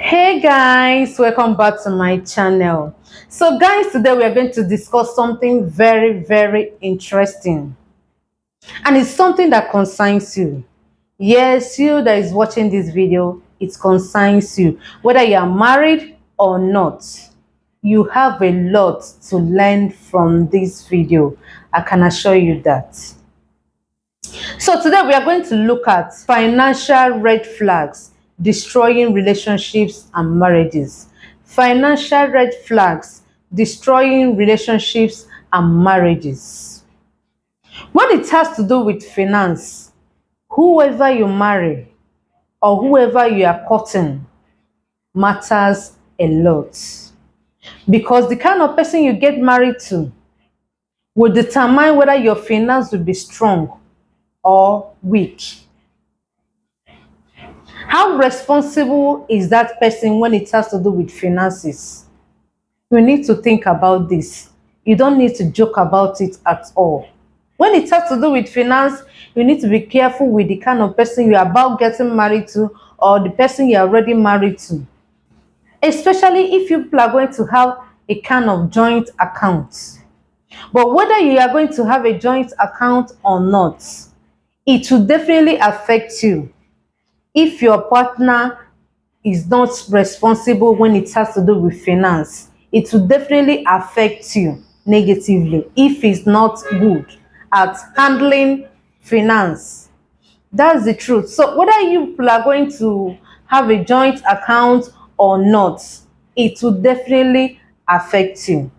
Hey guys, welcome back to my channel. So guys, today we are going to discuss something very interesting, and it's something that concerns you. Yes, you that is watching this video, it concerns you. Whether you are married or not, you have a lot to learn from this video. I can assure you that. So today we are going to look at financial red flags destroying relationships and marriages. Financial red flags destroying relationships and marriages. When it has to do with finance, whoever you marry or whoever you are courting matters a lot, because the kind of person you get married to will determine whether your finance will be strong or weak. How responsible is that person when it has to do with finances? You need to think about this. You don't need to joke about it at all. When it has to do with finance, you need to be careful with the kind of person you are about getting married to or the person you are already married to. Especially if you people are going to have a kind of joint account. But whether you are going to have a joint account or not, it will definitely affect you if your partner is not responsible when it has to do with finance. It will definitely affect you negatively if it's not good at handling finance. That's the truth. So whether you people are going to have a joint account or not, it will definitely affect you.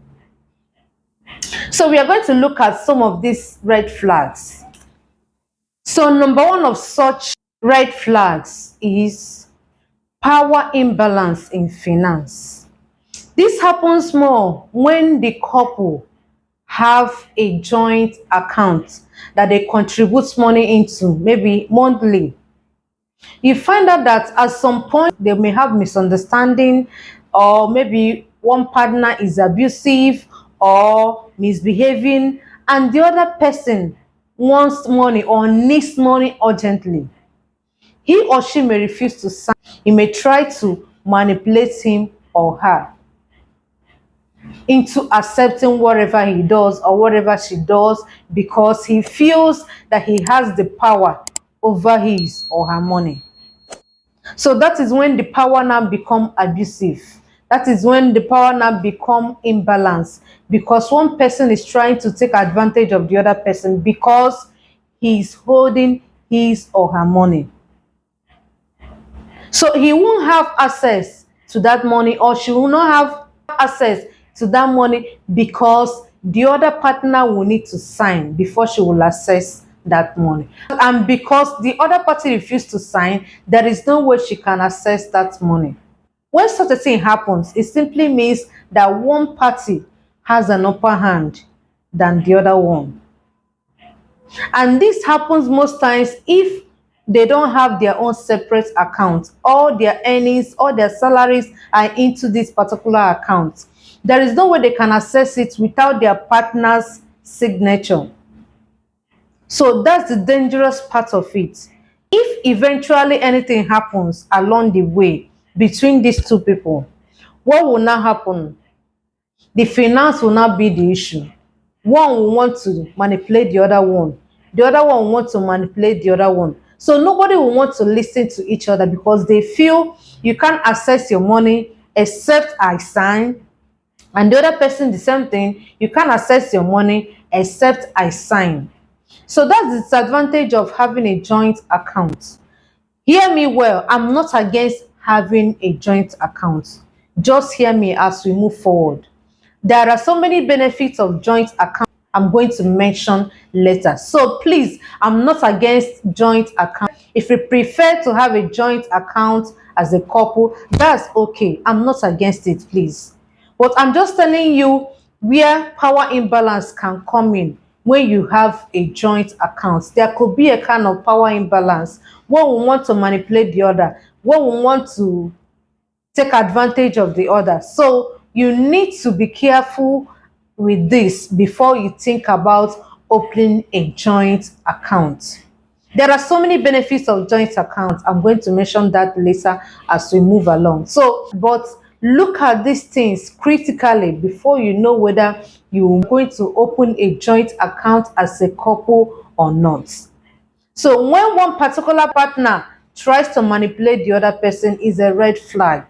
So we are going to look at some of these red flags. So number one of such red flags is power imbalance in finance. This happens more when the couple have a joint account that they contribute money into, maybe monthly. You find out that at some point they may have misunderstanding, or maybe one partner is abusive or misbehaving, and the other person wants money or needs money urgently. He or she may refuse to sign. He may try to manipulate him or her into accepting whatever he does or whatever she does, because he feels that he has the power over his or her money. So that is when the power now become abusive. That is when the power now become imbalanced, because one person is trying to take advantage of the other person because he is holding his or her money. So he won't have access to that money, or she will not have access to that money, because the other partner will need to sign before she will access that money. And because the other party refused to sign, there is no way she can access that money. When such a thing happens, it simply means that one party has an upper hand than the other one. And this happens most times if they don't have their own separate account. All their earnings, all their salaries are into this particular account. There is no way they can access it without their partner's signature. So that's the dangerous part of it. If eventually anything happens along the way between these two people, what will now happen? The finance will not be the issue. One will want to manipulate the other one. The other one will want to manipulate the other one. So nobody will want to listen to each other, because they feel you can't access your money except I sign. And the other person, the same thing, you can't access your money except I sign. So that's the disadvantage of having a joint account. Hear me well, I'm not against having a joint account. Just hear me as we move forward. There are so many benefits of joint account I'm going to mention later. So please, I'm not against joint account. If you prefer to have a joint account as a couple, that's okay. I'm not against it, please. But I'm just telling you where power imbalance can come in when you have a joint account. There could be a kind of power imbalance. One will want to manipulate the other. One will want to take advantage of the other. So you need to be careful with this before you think about opening a joint account. There are so many benefits of joint accounts. I'm going to mention that later as we move along. So, but look at these things critically before you know whether you're going to open a joint account as a couple or not. So when one particular partner tries to manipulate the other person is a red flag.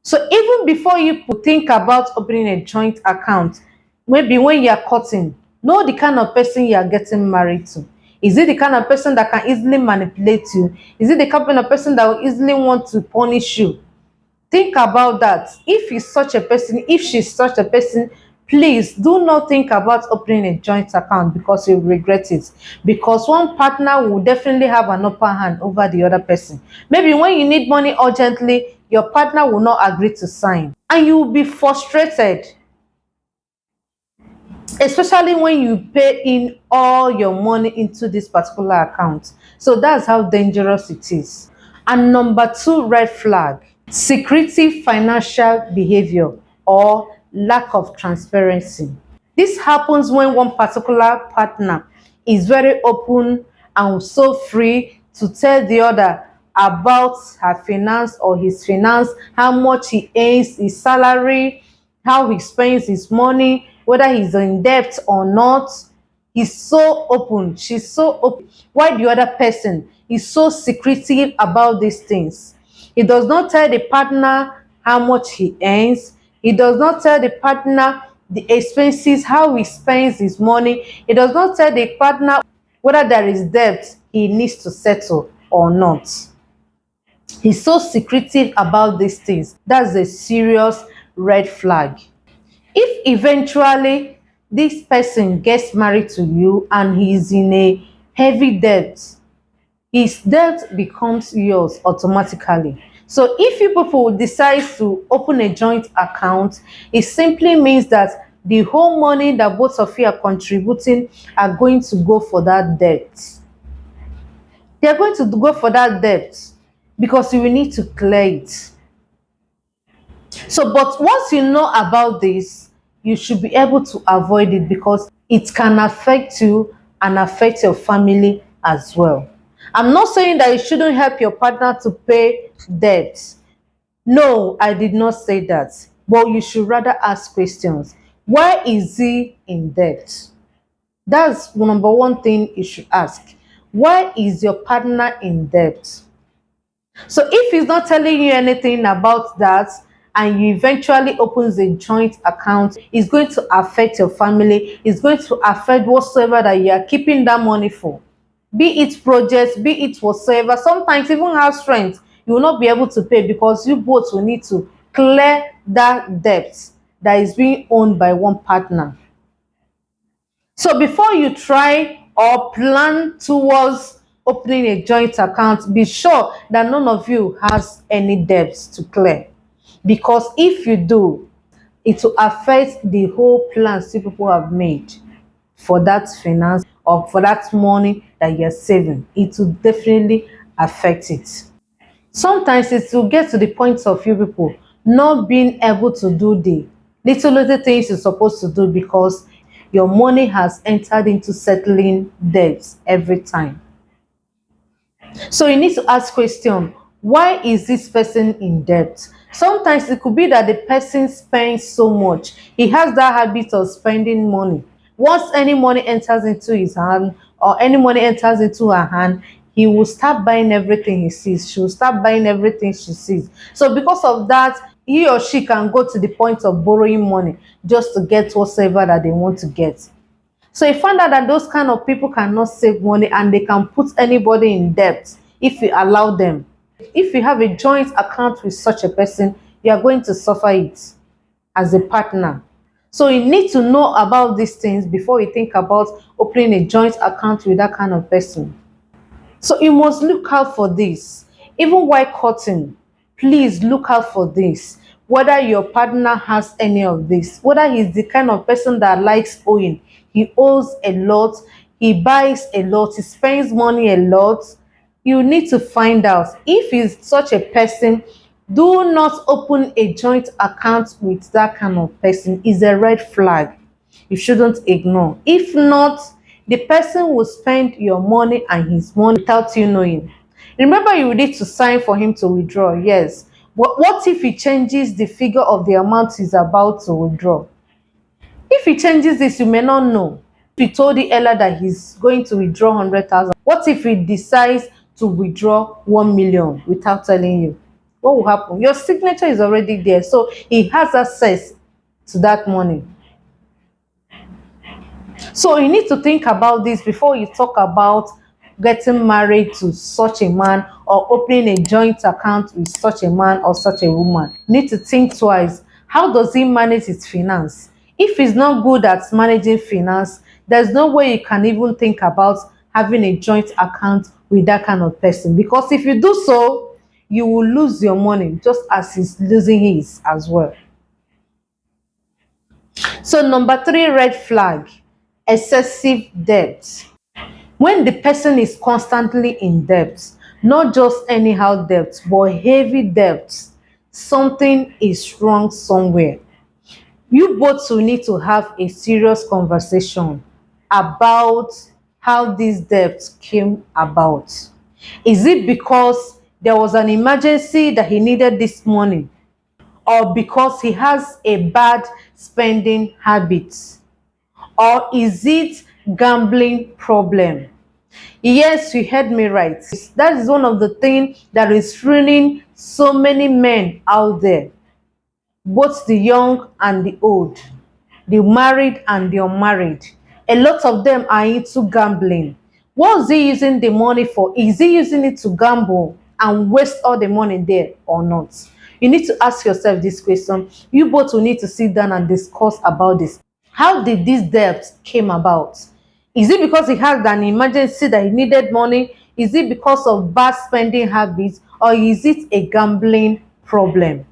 So even before you think about opening a joint account, maybe when you're courting, know the kind of person you are getting married to. Is it the kind of person that can easily manipulate you? Is it the kind of person that will easily want to punish you? Think about that. If he's such a person, if she's such a person, please do not think about opening a joint account because you'll regret it. Because one partner will definitely have an upper hand over the other person. Maybe when you need money urgently, your partner will not agree to sign and you will be frustrated, especially when you pay in all your money into this particular account. So that's how dangerous it is. And number two red flag, secretive financial behavior or lack of transparency. This happens when one particular partner is very open and so free to tell the other about her finance or his finance, how much he earns, his salary, how he spends his money, whether he's in debt or not. He's so open, she's so open. Why the other person is so secretive about these things? He does not tell the partner how much he earns. He does not tell the partner the expenses, how he spends his money. He does not tell the partner whether there is debt he needs to settle or not. He's so secretive about these things. That's a serious red flag. If eventually this person gets married to you and he's in a heavy debt, his debt becomes yours automatically. So if you people decide to open a joint account, it simply means that the whole money that both of you are contributing are going to go for that debt. They are going to go for that debt because you will need to clear it. So, but once you know about this, you should be able to avoid it because it can affect you and affect your family as well. I'm not saying that you shouldn't help your partner to pay debt. No, I did not say that. But you should rather ask questions. Why is he in debt? That's number one thing you should ask. Why is your partner in debt? So if he's not telling you anything about that and you eventually opens a joint account, it's going to affect your family. It's going to affect whatsoever that you are keeping that money for. Be it projects, be it whatsoever. Sometimes even house rent, you will not be able to pay because you both will need to clear that debt that is being owned by one partner. So before you try or plan towards opening a joint account, be sure that none of you has any debts to clear. Because if you do, it will affect the whole plans you people have made for that finance or for that money that you're saving. It will definitely affect it. Sometimes it will get to the point of you people not being able to do the little things you're supposed to do because your money has entered into settling debts every time. So you need to ask question, why is this person in debt? Sometimes it could be that the person spends so much. He has that habit of spending money. Once any money enters into his hand or any money enters into her hand, he will start buying everything he sees. She will start buying everything she sees. So because of that, he or she can go to the point of borrowing money just to get whatever that they want to get. So you find out that those kind of people cannot save money and they can put anybody in debt if you allow them. If you have a joint account with such a person, you are going to suffer it as a partner. So you need to know about these things before you think about opening a joint account with that kind of person. So you must look out for this. Even while courting, please look out for this. Whether your partner has any of this, whether he's the kind of person that likes owing, he owes a lot, he buys a lot, he spends money a lot, you need to find out. If he's such a person, do not open a joint account with that kind of person. It's a red flag you shouldn't ignore. If not, The person will spend your money and his money without you knowing. Remember, you need to sign for him to withdraw, yes. But what if he changes the figure of the amount he's about to withdraw? If he changes this, you may not know. If he told the earlier that he's going to withdraw 100,000, what if he decides to withdraw 1 million without telling you? What will happen? Your signature is already there, so he has access to that money. So you need to think about this before you talk about getting married to such a man or opening a joint account with such a man or such a woman. You need to think twice. How does he manage his finance? If he's not good at managing finance, there's no way you can even think about having a joint account with that kind of person, because if you do so, you will lose your money just as he's losing his as well. So number 3 red flag: excessive debt. When the person is constantly in debt, not just anyhow debt, but heavy debt, something is wrong somewhere. You both will need to have a serious conversation about how this debt came about. Is it because there was an emergency that he needed this money, or because he has a bad spending habit, or is it gambling problem? Yes, you heard me right. That is one of the things that is ruining so many men out there, both the young and the old, the married and the unmarried. A lot of them are into gambling. What is he using the money for? Is he using it to gamble and waste all the money there or not? You need to ask yourself this question. You both will need to sit down and discuss about this. How did this debt came about? Is it because he had an emergency that he needed money? Is it because of bad spending habits? Or is it a gambling problem?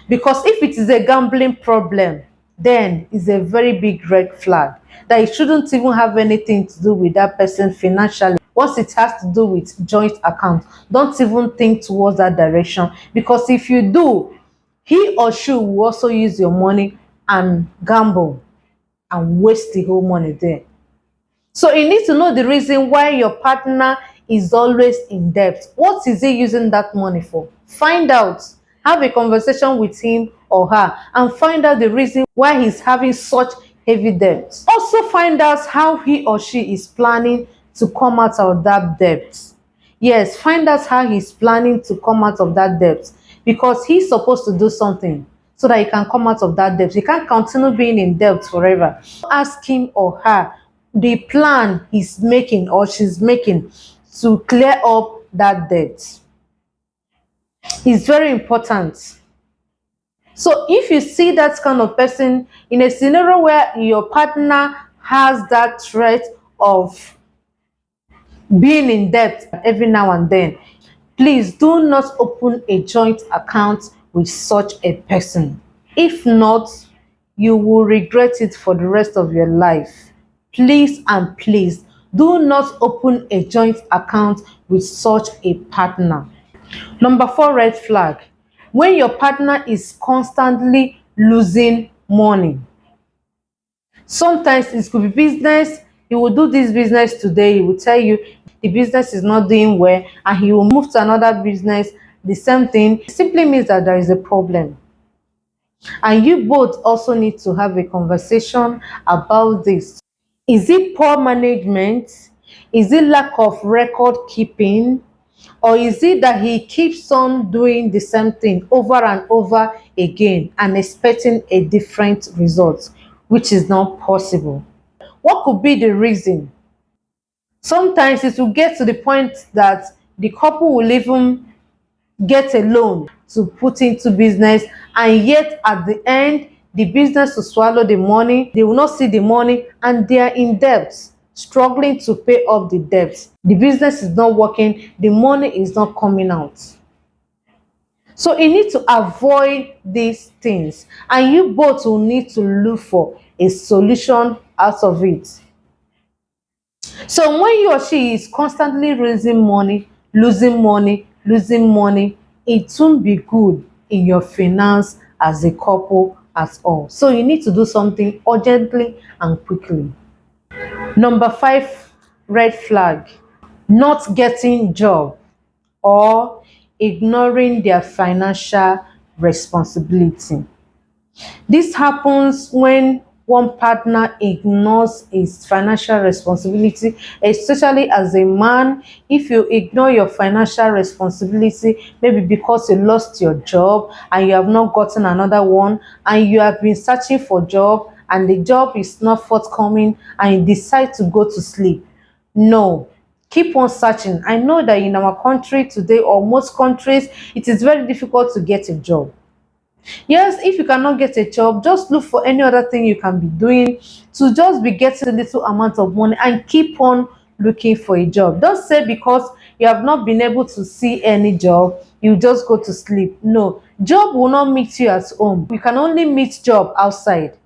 Because if it is a gambling problem, then it's a very big red flag that it shouldn't even have anything to do with that person financially. Once it has to do with joint account, don't even think towards that direction, because if you do, he or she will also use your money and gamble and waste the whole money there. So you need to know the reason why your partner is always in debt. What is he using that money for? Find out. Have a conversation with him or her and find out the reason why he's having such heavy debt. Also find out how he or she is planning to come out of that debt. Yes, find out how he's planning to come out of that debt, because he's supposed to do something so that he can come out of that debt. He can't continue being in debt forever. Ask him or her the plan he's making or she's making to clear up that debt. It's very important. So if you see that kind of person in a scenario where your partner has that threat of being in debt every now and then, please do not open a joint account with such a person. If not, you will regret it for the rest of your life. Please and please do not open a joint account with such a partner. Number 4 red flag: when your partner is constantly losing money. Sometimes it could be business. He will do this business today, he will tell you the business is not doing well, and he will move to another business, the same thing. It simply means that there is a problem. And you both also need to have a conversation about this. Is it poor management? Is it lack of record keeping? Or is it that he keeps on doing the same thing over and over again and expecting a different result, which is not possible? What could be the reason? Sometimes it will get to the point that the couple will even get a loan to put into business, and yet at the end the business will swallow the money, they will not see the money, and they are in debt, struggling to pay up the debt. The business is not working, the money is not coming out. So you need to avoid these things, and you both will need to look for a solution out of it. So when he or she is constantly raising money, losing money, losing money, it won't be good in your finance as a couple at all. So you need to do something urgently and quickly. Number 5 red flag: not getting job or ignoring their financial responsibility. This happens when one partner ignores his financial responsibility, especially as a man. If you ignore your financial responsibility, maybe because you lost your job and you have not gotten another one, and you have been searching for job and the job is not forthcoming, and you decide to go to sleep. No, keep on searching. I know that in our country today, or most countries, it is very difficult to get a job. Yes, if you cannot get a job, just look for any other thing you can be doing to just be getting a little amount of money, and keep on looking for a job. Don't say because you have not been able to see any job, you just go to sleep. No, job will not meet you at home. You can only meet job outside.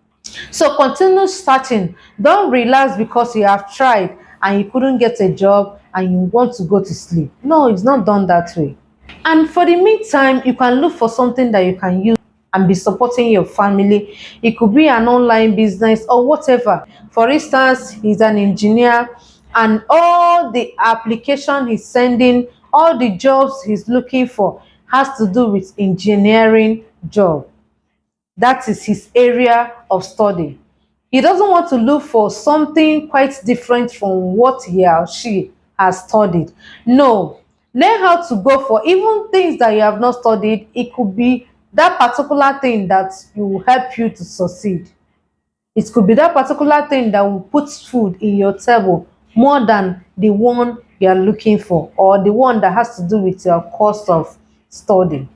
So continue searching. Don't relax because you have tried and you couldn't get a job and you want to go to sleep. No, it's not done that way. And for the meantime, you can look for something that you can use and be supporting your family. It could be an online business or whatever. For instance, he's an engineer and all the application he's sending, all the jobs he's looking for has to do with engineering job. That is his area of study. He doesn't want to look for something quite different from what he or she has studied. No, learn how to go for even things that you have not studied. It could be that particular thing that will help you to succeed. It could be that particular thing that will put food in your table more than the one you are looking for, or the one that has to do with your course of study.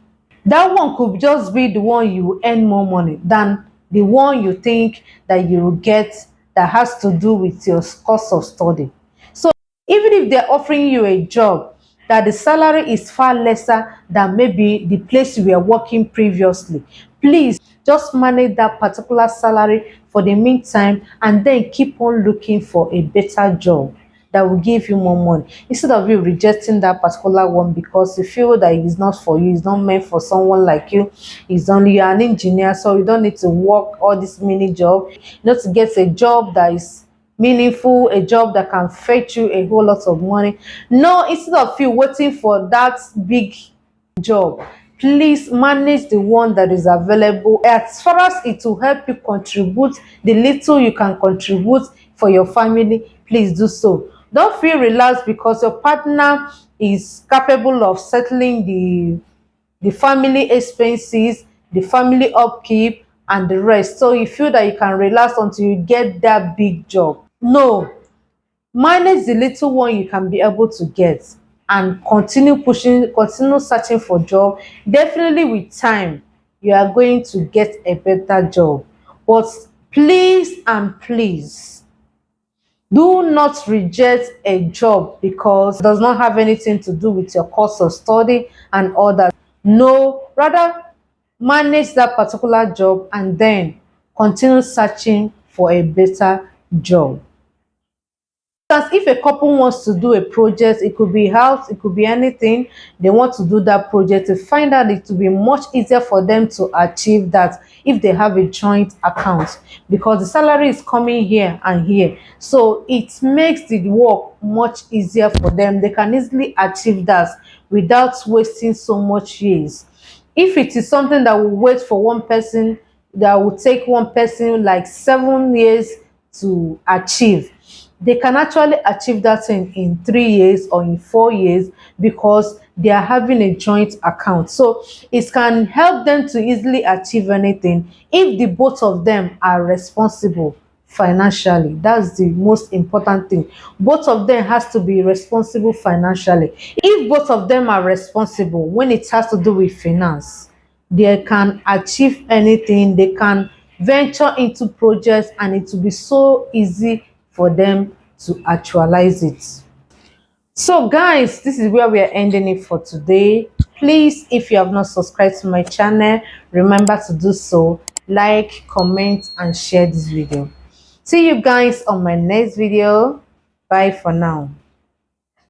That one could just be the one you will earn more money than the one you think that you will get that has to do with your course of study. So even if they're offering you a job that the salary is far lesser than maybe the place you were working previously, please just manage that particular salary for the meantime and then keep on looking for a better job that will give you more money, instead of you rejecting that particular one because you feel that it's not for you, it's not meant for someone like you. It's only you're an engineer, so you don't need to work all this mini job. You know, to get a job that is meaningful, a job that can fetch you a whole lot of money. No, instead of you waiting for that big job, please manage the one that is available. As far as it will help you contribute, the little you can contribute for your family, please do so. Don't feel relaxed because your partner is capable of settling the family expenses, the family upkeep, and the rest. So you feel that you can relax until you get that big job. No, manage the little one you can be able to get and continue pushing, continue searching for job. Definitely with time, you are going to get a better job. But please and please, do not reject a job because it does not have anything to do with your course of study and all that. No, rather manage that particular job and then continue searching for a better job. As if a couple wants to do a project, it could be house, it could be anything, they want to do that project, to find out it will be much easier for them to achieve that if they have a joint account, because the salary is coming here and here, so it makes the work much easier for them. They can easily achieve that without wasting so much years. If it is something that will wait for one person, that will take one person like 7 years to achieve, they can actually achieve that thing in 3 years or in 4 years because they are having a joint account. So it can help them to easily achieve anything if the both of them are responsible financially. That's the most important thing. Both of them has to be responsible financially. If both of them are responsible when it has to do with finance, they can achieve anything. They can venture into projects and it will be so easy for them to actualize it. So guys, this is where we are ending it for today. Please, if you have not subscribed to my channel, remember to do so. Like, comment, and share this video. See you guys on my next video. Bye for now.